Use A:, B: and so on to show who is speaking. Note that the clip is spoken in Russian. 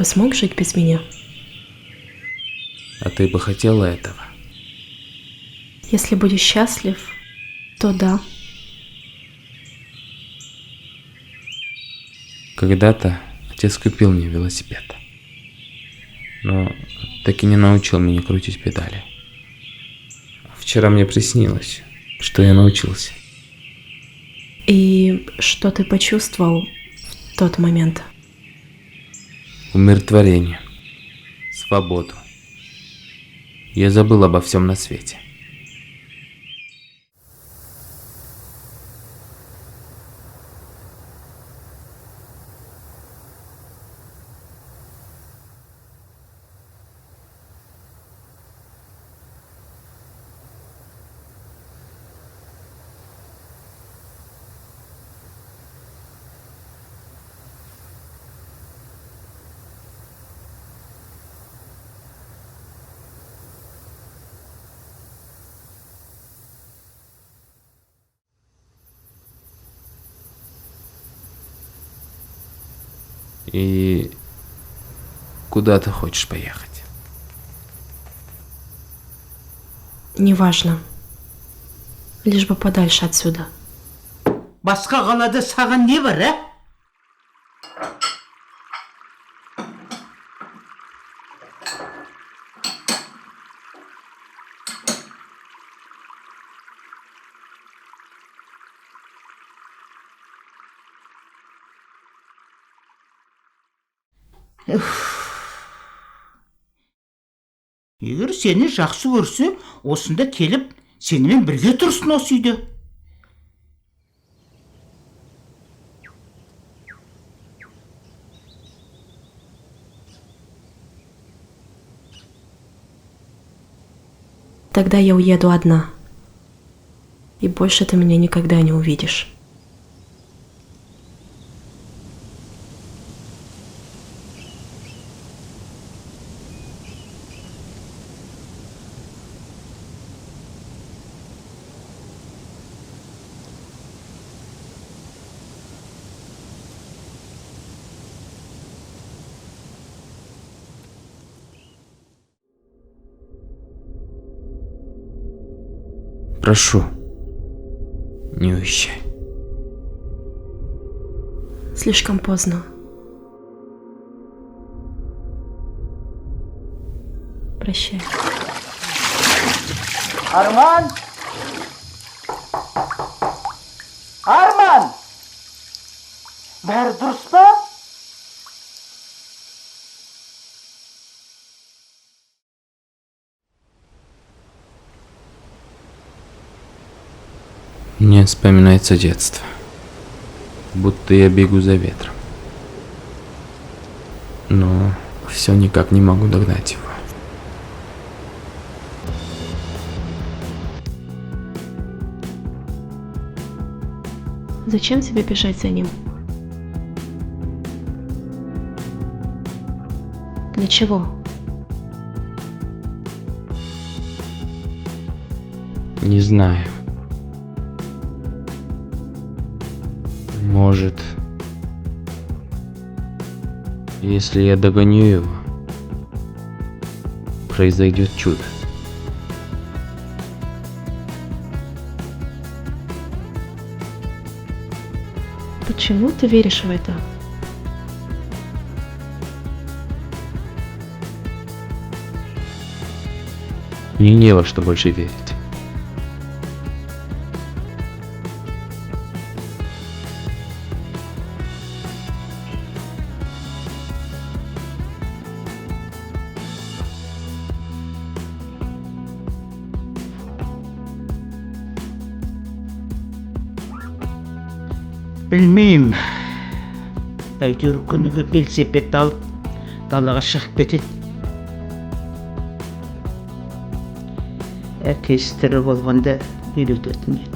A: бы смог жить без меня?
B: А ты бы хотела этого?
A: Если будешь счастлив, то да.
B: Когда-то отец купил мне велосипед, но так и не научил меня крутить педали. Вчера мне приснилось, что я научился.
A: И что ты почувствовал в тот момент?
B: Умиротворение, свободу. Я забыл обо всем на свете. И куда ты хочешь поехать?
A: Неважно. Лишь бы подальше отсюда.
C: Басқа қалада саған не бар, а? Егер сені жақсы көрсе, осында келіп, сенімен бірге тұрсын осы үйде.
A: Тогда я уеду одна. И больше ты меня никогда не увидишь.
B: Прошу, не уезжай.
A: Слишком поздно. Прощай.
C: Арман! Арман! Бәрі дұрыс па?
B: Мне вспоминается детство, будто я бегу за ветром, но все никак не могу догнать его.
A: Зачем тебе бежать за ним? Для чего?
B: Не знаю. Может, если я догоню его, произойдет чудо.
A: Почему ты веришь в это?
B: Мне не во что больше верить.
C: Білмеймін. Әйтеуір күніге велосипедті алып, далаға шығып кетеді. Әкесі тірі болғанда үйрететін еді.